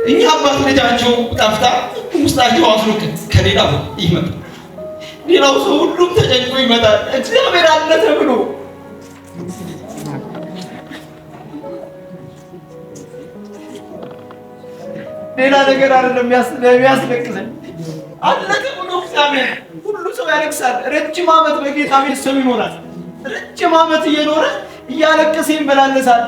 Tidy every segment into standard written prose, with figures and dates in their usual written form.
እኛ አባት ልጃቸው ጠፍታ ውስጣቸው አዝኖ ከሌላ ይመጣል። ሌላው ሰው ሁሉም ተጨንቆ ይመጣል። እግዚአብሔር አለ ተብሎ ሌላ ነገር አይደለም የሚያስለቅሰን አለ ተብሎ እግዚአብሔር ሁሉ ሰው ያለቅሳል። ረጅም ዓመት በጌታ ቤት ሰው ይኖራል። ረጅም ዓመት እየኖረ እያለቀሰ ይመላለሳል።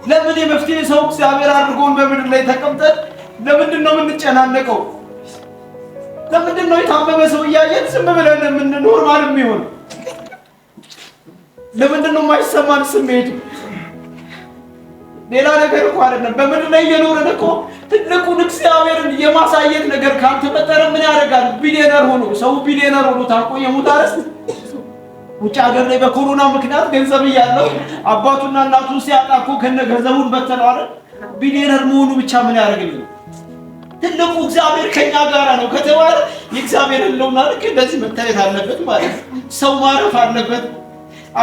ለምን የመፍትሄ ሰው እግዚአብሔር አድርጎን በምድር ላይ ተቀምጠን ለምንድን ነው የምንጨናነቀው? ለምንድን ነው የታመመ ሰው እያየን ዝም ብለን የምንኖር ማለት የሚሆን? ለምንድን ነው የማይሰማን ስሜቱ? ሌላ ነገር እኮ አይደለም። በምድር ላይ እየኖርን እኮ ትልቁን እግዚአብሔርን የማሳየት ነገር ካልተፈጠረ ምን ያደርጋል? ቢሊዮነር ሆኖ ሰው ቢሊዮነር ሆኖ ታውቆ የሞት አረስ ውጭ ሀገር ላይ በኮሮና ምክንያት ገንዘብ እያለው አባቱና እናቱ ሲያጣ እኮ ከነ ገንዘቡን በተነው አይደል? ቢሊዮነር መሆኑ ብቻ ምን ያደርግልኝ? ትልቁ እግዚአብሔር ከኛ ጋር ነው ከተባለ የእግዚአብሔር ህልውና ልክ እንደዚህ መታየት አለበት ማለት ነው። ሰው ማረፍ አለበት።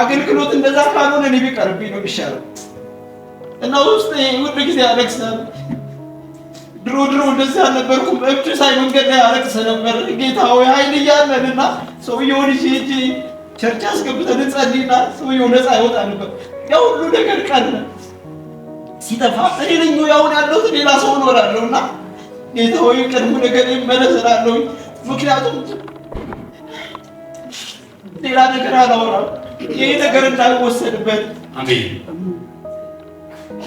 አገልግሎት እንደዛ ካልሆነ እኔ ቢቀርብኝ ነው የሚሻለው። እና ውስጥ ሁሉ ጊዜ ያለቅሳል። ድሮ እንደዚህ አልነበርኩም። እብድ ሳይ መንገድ ላይ አለቅስ ነበር። ጌታ ሆይ ኃይል እያለንና ሰውየውን ይዤ ቸርች አስገብተን እንጸልይና ሰውየው ነፃ ይወጣ ነበር። ያ ሁሉ ነገር ቀረ። ሲጠፋ እኔ ነኝ ያውን ያለሁት ሌላ ሰው እኖራለሁና ጌታ ሆይ ቀድሞ ነገር ይመለስላለሁ። ምክንያቱም ሌላ ነገር አላወራም። ይሄ ነገር እንዳይወሰድበት አሜን።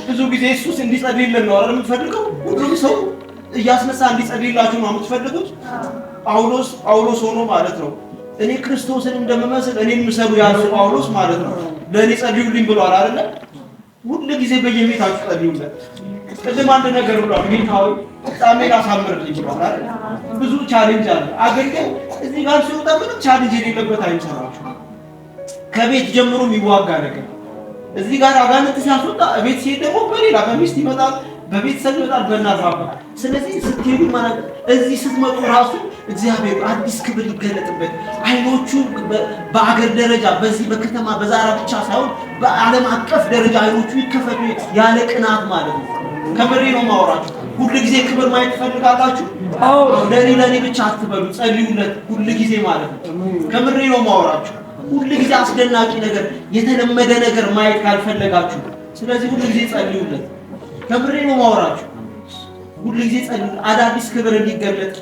ብዙ ጊዜ ኢየሱስ እንዲጸልይልን ነው አይደል የምትፈልገው? ሁሉም ሰው እያስነሳ እንዲጸልይላችሁ ነው የምትፈልጉት? ጳውሎስ ሆኖ ማለት ነው እኔ ክርስቶስን እንደምመስል እኔን ምሰሉ ያለው ጳውሎስ ማለት ነው ለእኔ ጸልዩልኝ ብሏል አይደል? ሁሉ ጊዜ በየቤታችሁ ጸልዩለት። ቅድም አንድ ነገር ብሏል። ጌታ ሆይ ጣሜን አሳምርልኝ ብሏል አይደል? ብዙ ቻሌንጅ አለ። አገልጋይ እዚህ ጋር ሲወጣ ምንም ቻሌንጅ የሌለበት አይምሰራችሁ። ከቤት ጀምሮ የሚዋጋ ነገር እዚህ ጋር አጋንንት ሲያስወጣ ቤት ሲሄድ ደግሞ በሌላ በሚስት ይመጣል፣ በቤተሰብ ይመጣል፣ በእናት አባት። ስለዚህ ስትሄዱ ማለት እዚህ ስትመጡ ራሱ እግዚአብሔር አዲስ ክብር ይገለጥበት። አይኖቹ በአገር ደረጃ በዚህ በከተማ በዛራ ብቻ ሳይሆን በዓለም አቀፍ ደረጃ አይኖቹ ይከፈቱ ያለ ቅናት ማለት ነው። ከምሬ ነው ማወራችሁ። ሁሉ ጊዜ ክብር ማየት ትፈልጋላችሁ? አዎ። ለኔ ብቻ አትበሉ፣ ጸልዩለት ሁሉ ጊዜ ማለት ነው። ከምሬ ነው ማወራችሁ። ሁሉ ጊዜ አስደናቂ ነገር የተለመደ ነገር ማየት ካልፈለጋችሁ ስለዚህ ሁሉ ጊዜ ጸልዩለት። ከምሬ ነው ማወራችሁ። ሁሉ ጊዜ ጸልዩ። አዳዲስ ክብር እንዲገለጥ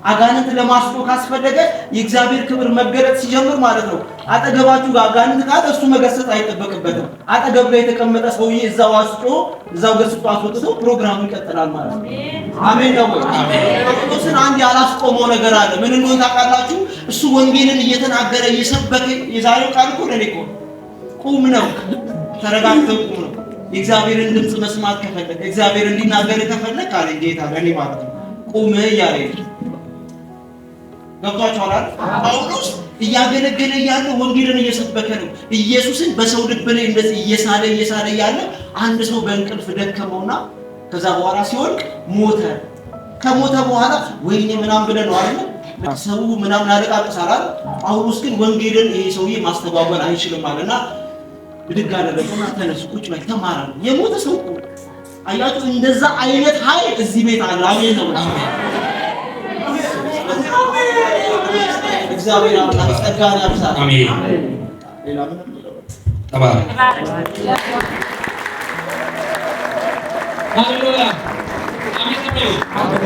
አጋንንት ለማስቆ ካስፈለገ የእግዚአብሔር ክብር መገለጥ ሲጀምር ማለት ነው አጠገባችሁ ጋር አጋንንት ካለ እሱ መገሰጽ አይጠበቅበትም። አጠገብ ላይ የተቀመጠ ሰውዬ እዛው አስጮ እዛው ገስጾ አስወጥቶ ፕሮግራሙ ይቀጥላል ማለት ነው። አሜን ነው። ጳውሎስን አንድ ያላስቆመው ነገር አለ። ምን እንደሆነ ታውቃላችሁ? እሱ ወንጌልን እየተናገረ እየሰበከ የዛሬው ቃል እኮ ለኔ እኮ ቁም ነው። ተረጋግተው ቁም ነው። የእግዚአብሔርን ድምጽ መስማት ከፈለክ እግዚአብሔር እንዲናገር ከፈለክ አለ ጌታ ለኔ ማለት ነው ቁም እያለኝ ገብቷችኋል አይደል? ጳውሎስ እያገለገለ ያለ ወንጌልን እየሰበከ ነው። ኢየሱስን በሰው ልብ ላይ እንደዚህ እየሳለ ያለ አንድ ሰው በእንቅልፍ ደከመውና ከዛ በኋላ ሲወድቅ ሞተ። ከሞተ በኋላ ወይኔ ምናምን ብለን ነው አይደል? ሰው ምናምን ያለቃቅሳል አይደል? ጳውሎስ ግን ወንጌልን ይሄ ሰውዬ ማስተባበል አይችልም አለና ብድግ አደረገና ተነሱ ቁጭ በል ተማራ። የሞተ ሰው አያችሁ፣ እንደዛ አይነት ኃይል እዚህ ቤት አለ። አሜን ነው። እግዚአብሔር አምላክ ጸጋን ያብዛል። አሜን። ሌላ ምንም ተባረክ። ሃሌሉያ። አሜን።